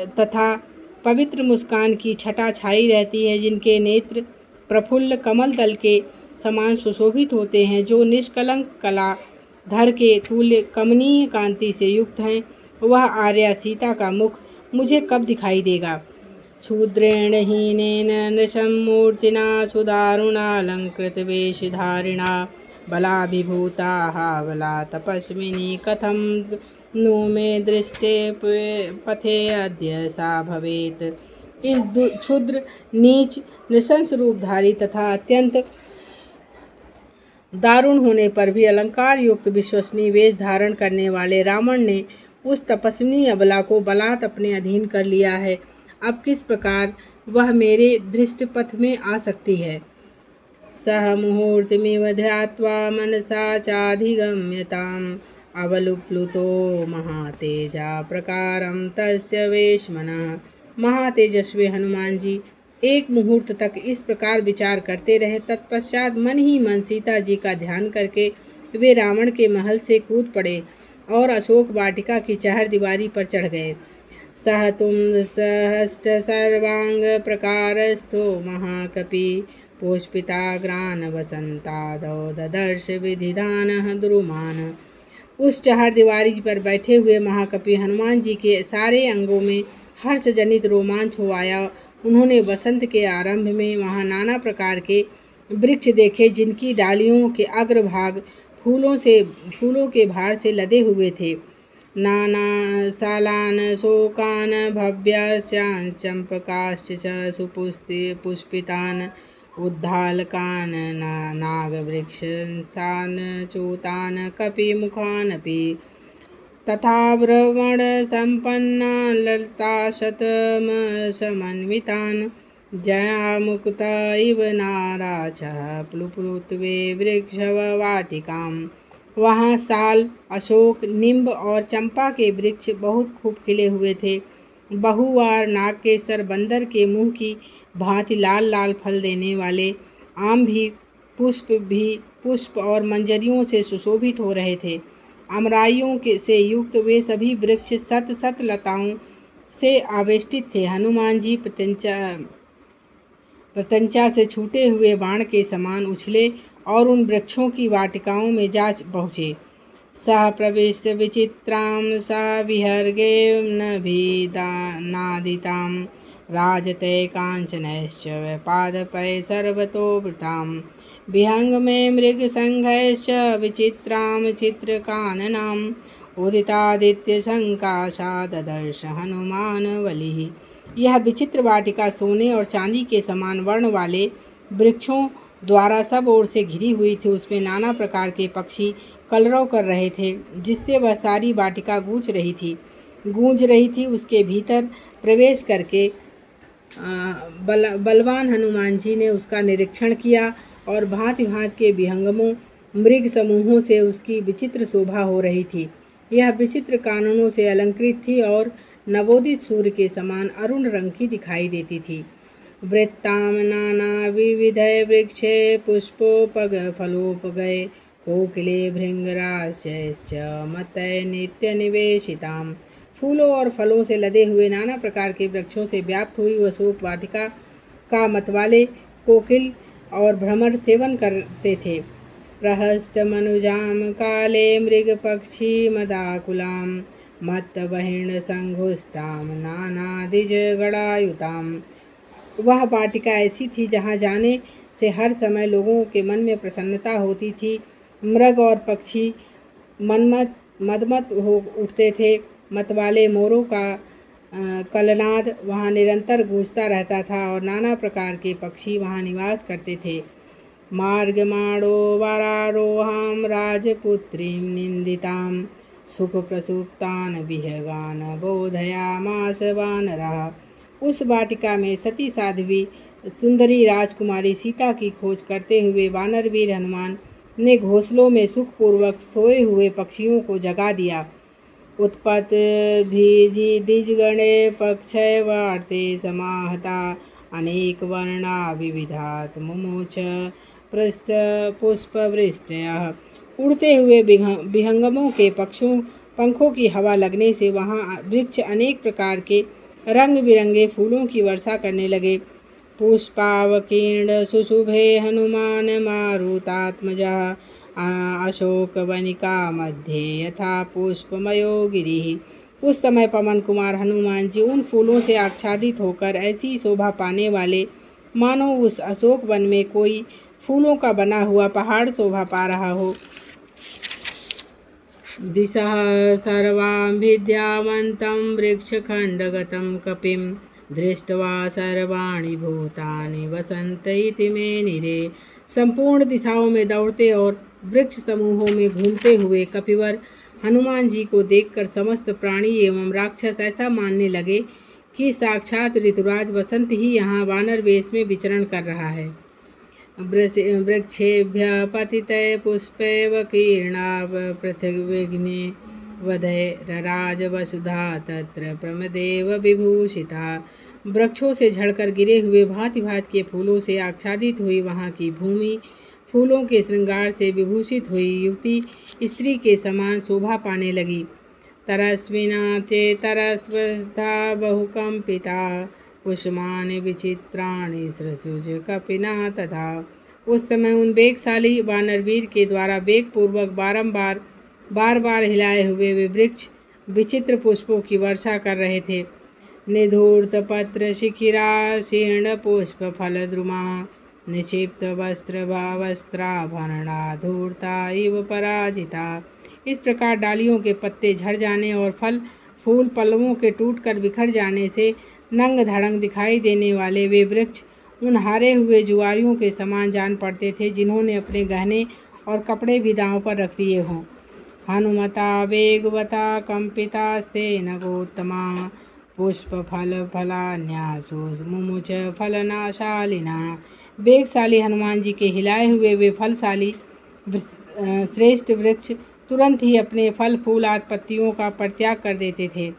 तथा पवित्र मुस्कान की छटा छाई रहती है, जिनके नेत्र प्रफुल्ल कमल दल के समान सुशोभित होते हैं, जो निष्कलंक कला धर के तुल्य कमनीय कांति से युक्त हैं, वह आर्या सीता का मुख मुझे कब दिखाई देगा। क्षुद्रेण हीनेन नृशमूर्तिना सुदारुणालंकृतवेशधारिणा बलाभिभूता बला तपस्विनी कथं नु मे दृष्टे पथे अद्य सा भवेत्। इस क्षुद्र नीच नृशंस रूपधारी तथा अत्यंत दारुण होने पर भी अलंकार युक्त विश्वसनीय वेश धारण करने वाले रावण ने उस तपस्विनी अबला को बलात् अपने अधीन कर लिया है। अब किस प्रकार वह मेरे दृष्टिपथ में आ सकती है। सह मुहूर्तमिव ध्यात्वा मनसा चाधिगम्यताम् अवलुप्लुतो महातेजा प्रकारं तस्य वेश्मनः। महातेजस्वी हनुमान जी एक मुहूर्त तक इस प्रकार विचार करते रहे। तत्पश्चात मन ही मन सीता जी का ध्यान करके वे रावण के महल से कूद पड़े और अशोक वाटिका की चहर दीवारी पर चढ़ गए। सह तुम सहस्ट सर्वांग प्रकारस्थो महाकपि पुष्पिताग्रान वसंतादौ ददर्श विधिधान द्रुमान। उस चहर दीवारी पर बैठे हुए महाकपि हनुमान जी के सारे अंगों में हर्ष जनित रोमांच हो आया। उन्होंने वसंत के आरंभ में वहाँ नाना प्रकार के वृक्ष देखे, जिनकी डालियों के अग्रभाग फूलों के भार से लदे हुए थे। नाना सालान शोकान भव्यास्यान् चंपकाश्च सुपुष्पितान् उद्दालकान् नागवृक्षान् चूतान् कपिमुखानपि तथा भ्रमणसम्पन्नान् ललिताशतमसमन्वितान् जयामुकुत इव नाराचः प्लुप्लुत्वे वृक्षवाटिकाम्। वहाँ साल, अशोक, नींब और चंपा के वृक्ष बहुत खूब खिले हुए थे। बहुवार नागकेसर बंदर के मुंह की भांति लाल लाल फल देने वाले आम भी पुष्प और मंजरियों से सुशोभित हो रहे थे। अमराइयों के से युक्त वे सभी वृक्ष सत सत लताओं से आवेष्टित थे। हनुमान जी प्रत्यंचा से छूटे हुए बाण के समान उछले और उन वृक्षों की वाटिकाओं में जा पहुँचे। सह प्रविश्य विचित्रां सा विहर्गे नादितां राजते कांचनैश्च पादपै सर्वतोवृतां विहंग में मृगसंघैश्च विचित्रां चित्रकाननाम् उदितादित्य संकाशा ददर्श हनुमान बलिः। यह विचित्र वाटिका सोने और चांदी के समान वर्ण वाले वृक्षों द्वारा सब ओर से घिरी हुई थी। उसमें नाना प्रकार के पक्षी कलरव कर रहे थे, जिससे वह सारी वाटिका गूंज रही थी। उसके भीतर प्रवेश करके बलवान हनुमान जी ने उसका निरीक्षण किया और भांति भांति के विहंगमों मृग समूहों से उसकी विचित्र शोभा हो रही थी। यह विचित्र काननों से अलंकृत थी और नवोदित सूर्य के समान अरुण रंग की दिखाई देती थी। वृत्तां नाना विविधे वृक्षे पुष्पोपग फलोपगये कोकिले भृंगराश्च मतय नित्य निवेशिताम। फूलों और फलों से लदे हुए नाना प्रकार के वृक्षों से व्याप्त हुई वह शोक वाटिका का मतवाले कोकिल और भ्रमर सेवन करते थे। प्रहस्त मनुजाम काले मृग पक्षी मदाकुलां मत्त बहिर्ण संघुस्ताम नानादिज गणायुताम। वह वाटिका ऐसी थी जहाँ जाने से हर समय लोगों के मन में प्रसन्नता होती थी। मृग और पक्षी मदमत हो उठते थे। मतवाले मोरों का कलनाद वहाँ निरंतर गूंजता रहता था और नाना प्रकार के पक्षी वहाँ निवास करते थे। मार्गमाणो वरारोहां राजपुत्रीं निंदितां सुख प्रसुप्तान विहगान बोधयामास वानरः। उस वाटिका में सती साध्वी सुंदरी राजकुमारी सीता की खोज करते हुए वानरवीर हनुमान ने घोंसलों में सुखपूर्वक सोए हुए पक्षियों को जगा दिया। उत्पत भीजि द्विजगणे पक्षय वार्ते समाहता अनेक वर्णा विविधात मुमुच पृष्ठ पुष्पवृष्टयः। उड़ते हुए विहंगमों के पंखों की हवा लगने से वहाँ वृक्ष अनेक प्रकार के रंग बिरंगे फूलों की वर्षा करने लगे। पुष्पावकीर्ण सुशुभे हनुमान मारुतात्मजः अशोक वनिका मध्ये यथा पुष्पमयो गिरिः। उस समय पवन कुमार हनुमान जी उन फूलों से आच्छादित होकर ऐसी शोभा पाने वाले मानो उस अशोक वन में कोई फूलों का बना हुआ पहाड़ शोभा पा रहा हो। दिशः सर्वां विद्यावन्तं वृक्षखण्डगतं कपिं दृष्ट्वा सर्वाणि भूतानि वसन्त इति मेनिरे। संपूर्ण दिशाओं में दौड़ते और वृक्ष समूहों में घूमते हुए कपिवर हनुमान जी को देखकर समस्त प्राणी एवं राक्षस ऐसा मानने लगे कि साक्षात ऋतुराज वसंत ही यहाँ वानर वेश में विचरण कर रहा है। वृक्षेभ्यः पतितये पुष्पैर्वकीर्णा पृथिव्यग्ने वधे रराज वसुधा तत्र प्रमदेव विभूषिता। वृक्षों से झड़कर गिरे हुए भांति भांति के फूलों से आच्छादित हुई वहाँ की भूमि फूलों के श्रृंगार से विभूषित हुई युवती स्त्री के समान शोभा पाने लगी। तरस्विना चेतरस्वधा बहुकंपिता पुष्मानि विचित्राणि सृसुज कपिना तथा। उस समय उन वेगशाली वानरवीर के द्वारा वेगपूर्वक बार बार हिलाए हुए वे वृक्ष विचित्र पुष्पों की वर्षा कर रहे थे। निधूर्त पत्र शिखिरा शीर्ण पुष्प फल द्रुमा निक्षिप्त वस्त्राभरणा धूर्ता इव पराजिता। इस प्रकार डालियों के पत्ते झड़ जाने और फूल पल्लवों के टूटकर बिखर जाने से नंग धड़ंग दिखाई देने वाले वे वृक्ष उन हारे हुए जुआरियों के समान जान पड़ते थे जिन्होंने अपने गहने और कपड़े भी दांव पर रख दिए हों। हनुमता वेगवता कंपितास्तेन गोत्तमा पुष्प फल फलान्यासु मुमुच फलनाशालिना। वेगशाली हनुमान जी के हिलाए हुए वे फलशाली श्रेष्ठ वृक्ष तुरंत ही अपने फल फूल आदि पत्तियों का परित्याग कर देते थे।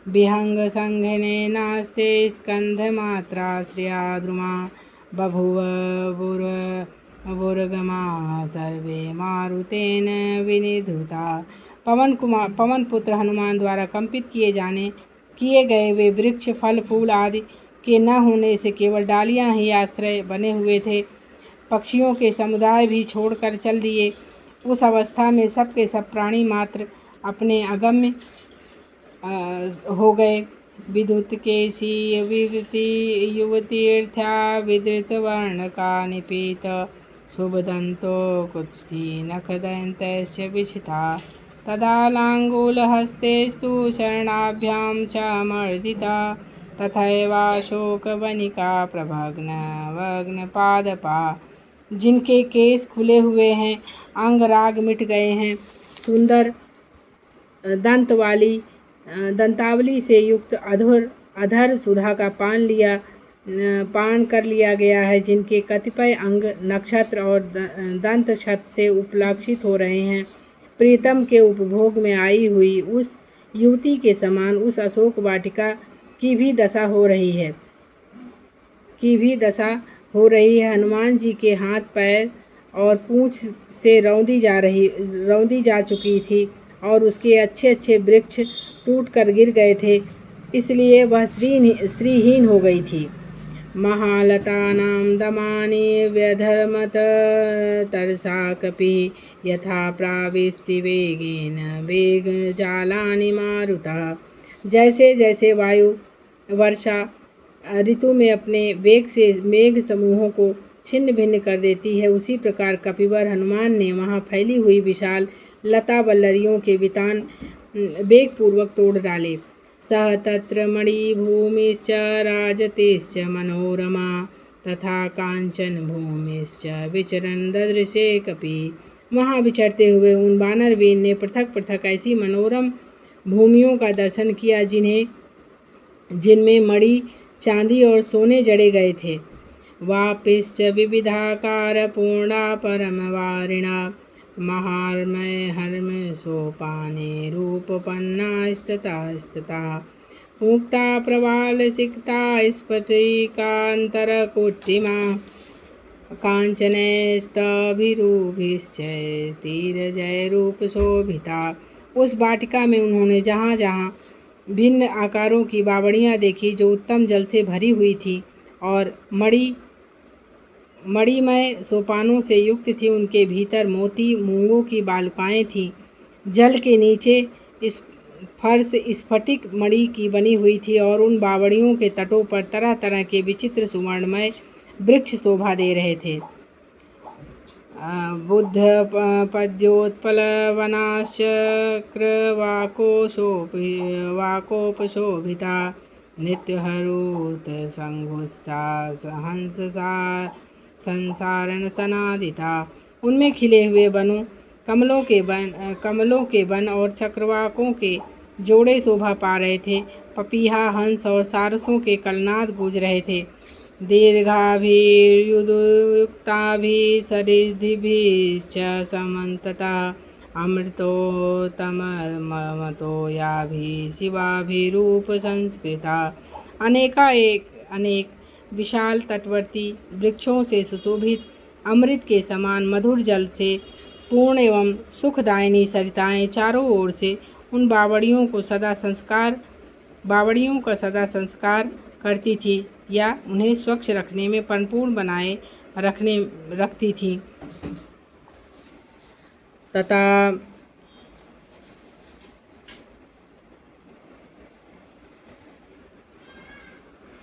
विहंग संघने नास्ते स्कंध मात्रा श्रिया द्रुमा बभुव बुर्गमा सर्वे मारुतेन विनिधुता। पवन पुत्र हनुमान द्वारा कंपित किए गए वे वृक्ष फल फूल आदि के न होने से केवल डालियां ही आश्रय बने हुए थे। पक्षियों के समुदाय भी छोड़कर चल दिए। उस अवस्था में सब के सब प्राणी मात्र अपने अगम्य हो गए। विद्युत केशी विवृति युवतीर्थ्या विदृत वर्ण का निपीत शुभदंतो कुत्स्थी नखदंतश्च विचिता तदा लांगूलहस्तेस्तु चरणाभ्यां च मर्दिता तथैवाशोकवनिका प्रभग्न पादपा। जिनके केस खुले हुए हैं, अंग राग मिट गए हैं, सुंदर दंतावली से युक्त अधर सुधा का पान कर लिया गया है, जिनके कतिपय अंग नक्षत्र और दंत छत से उपलक्षित हो रहे हैं, प्रीतम के उपभोग में आई हुई उस युवती के समान उस अशोक वाटिका की भी दशा हो रही है। हनुमान जी के हाथ पैर और पूंछ से रौंदी जा चुकी थी और उसके अच्छे अच्छे वृक्ष टूट कर गिर गए थे, इसलिए वह श्रीहीन हो गई थी। महालतानां दमानि व्यधमत तरसा कपि यथा प्राविष्टि वेगेन वेग जालानि मारुता। जैसे जैसे वायु वर्षा ऋतु में अपने वेग से मेघ समूहों को छिन्न भिन्न कर देती है, उसी प्रकार कपिवर हनुमान ने वहाँ फैली हुई विशाल लता वल्लरियों के वितान वेगपूर्वक तोड़ डाले। सह तत्र मणिभूमिश्च राजतेश्च मनोरमा तथा कांचन भूमिश्च विचरन् ददृशे कपि। वहाँ विचरते हुए उन वानरवीर ने पृथक पृथक ऐसी मनोरम भूमियों का दर्शन किया जिनमें मणि चांदी और सोने जड़े गए थे। वापिश्च विविधाकार पूर्णा परमवारिणा महार्मय हर्म सोपाने रूपपन्ना स्तता मुक्ता प्रवाल सिक्ता स्फटिकान्तरकुट्टिमा कांचनैस्तभिरूभिश्च तीरजय रूप शोभिता। उस वाटिका में उन्होंने जहाँ जहाँ भिन्न आकारों की बावड़ियाँ देखी जो उत्तम जल से भरी हुई थी और मणिमय सोपानों से युक्त थी, उनके भीतर मोती मूंगों की बालुकाएँ थीं। जल के नीचे इस फर्श स्फटिक मणि की बनी हुई थी और उन बावड़ियों के तटों पर तरह तरह के विचित्र सुवर्णमय वृक्ष शोभा दे रहे थे। बुद्ध पद्योत्पलवनाश्चक्रवाकोपशोभिता नित्यहरुत संघुष्टा हंस संसारण सनादिता। उनमें खिले हुए वनों कमलों के वन और चक्रवाकों के जोड़े शोभा पा रहे थे। पपीहा हंस और सारसों के कलनाद गूंज रहे थे। दीर्घाभिर्युक्ताभिः सरिद्धिभिश्च समन्तता अमृतोत्तममतोयाभिः शिवाभिरूप संस्कृता। अनेक विशाल तटवर्ती वृक्षों से सुशोभित अमृत के समान मधुर जल से पूर्ण एवं सुखदायिनी सरिताएं चारों ओर से उन बावड़ियों का सदा संस्कार करती थी या उन्हें स्वच्छ रखने में परिपूर्ण बनाए रखती थी। तथा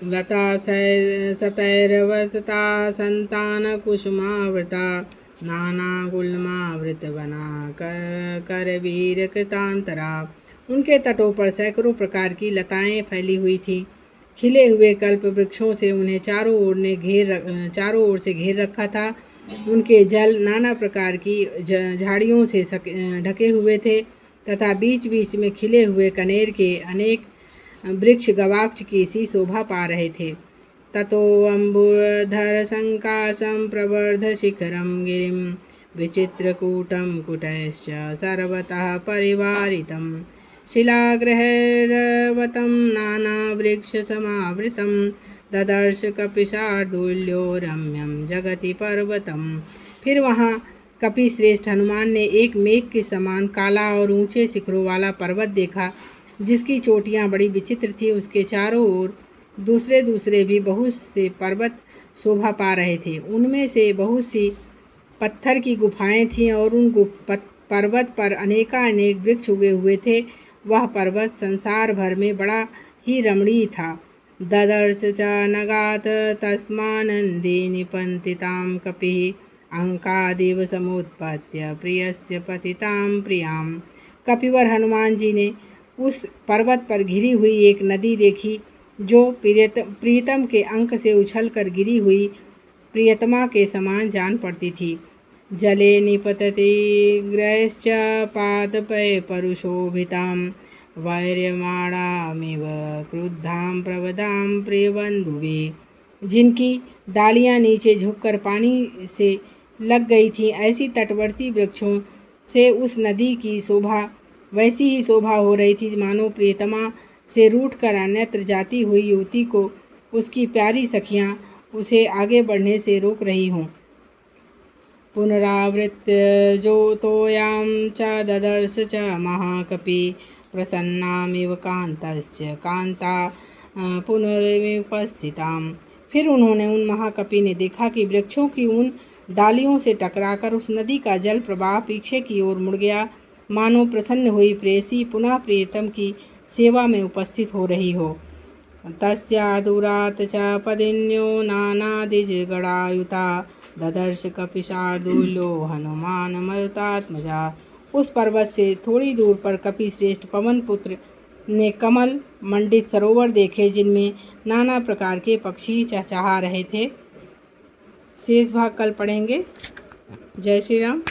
लता सतैरवतता संतान कुसुमावृता नानागुल्मावृतवना करवीर कृतांतरा। उनके तटों पर सैकड़ों प्रकार की लताएं फैली हुई थीं। खिले हुए कल्प वृक्षों से उन्हें चारों ओर से घेर रखा था। उनके जल नाना प्रकार की झाड़ियों से ढके हुए थे तथा बीच बीच में खिले हुए कनेर के अनेक वृक्ष गवाक्ष की सी शोभा पा रहे थे। ततो अम्बुधर संकाशं प्रवर्ध शिखरं गिरिं विचित्रकूटं कुटैश्च सर्वतः परिवारितं शिलाग्रहैर्वतं नानावृक्षसमावृतं ददर्श कपिशार्दूल्यो रम्यं जगति पर्वतम। फिर वहाँ कपि श्रेष्ठ हनुमान ने एक मेघ के समान काला और ऊंचे शिखरों वाला पर्वत देखा, जिसकी चोटियाँ बड़ी विचित्र थी। उसके चारों ओर दूसरे दूसरे भी बहुत से पर्वत शोभा पा रहे थे। उनमें से बहुत सी पत्थर की गुफाएं थीं और उन पर्वत पर अनेकानेक वृक्ष उगे हुए थे। वह पर्वत संसार भर में बड़ा ही रमणीय था। ददर्श च नगात तस्मानंदे निपन्तितां कपिः अंकादिव समुत्पत्य प्रियस्य पतितां प्रियां। कपिवर हनुमान जी ने उस पर्वत पर घिरी हुई एक नदी देखी, जो प्रीतम के अंक से उछलकर गिरी हुई प्रियतमा के समान जान पड़ती थी। जले निपतति ग्रैश्च पादपय परुशोभितां वैर्यमाणामिव क्रुद्धां प्रवदां प्रियबंधुभिः। जिनकी डालियां नीचे झुककर पानी से लग गई थीं, ऐसी तटवर्ती वृक्षों से उस नदी की शोभा वैसी ही शोभा हो रही थी, मानो प्रियतमा से रूठकर अन्यत्र जाती हुई युवती को उसकी प्यारी सखियां उसे आगे बढ़ने से रोक रही हों। पुनरावृत्य ज्योतोयां च ददर्श च महाकपि प्रसन्नामिव कांतस्य कांता पुनर्विपस्थितां। फिर उन्होंने उन महाकपि ने देखा कि वृक्षों की उन डालियों से टकराकर उस नदी का जल प्रवाह पीछे की ओर मुड़ गया, मानो प्रसन्न हुई प्रेयसी पुनः प्रियतम की सेवा में उपस्थित हो रही हो। तस्यादुरात च पदिन्यो नानादिजगणायुता ददर्श कपिशार्दूल्यो हनुमान मरुतात्मजा। उस पर्वत से थोड़ी दूर पर कपि श्रेष्ठ पवन पुत्र ने कमल मंडित सरोवर देखे, जिनमें नाना प्रकार के पक्षी चहचहा रहे थे। शेष भाग कल पढ़ेंगे। जय श्री राम।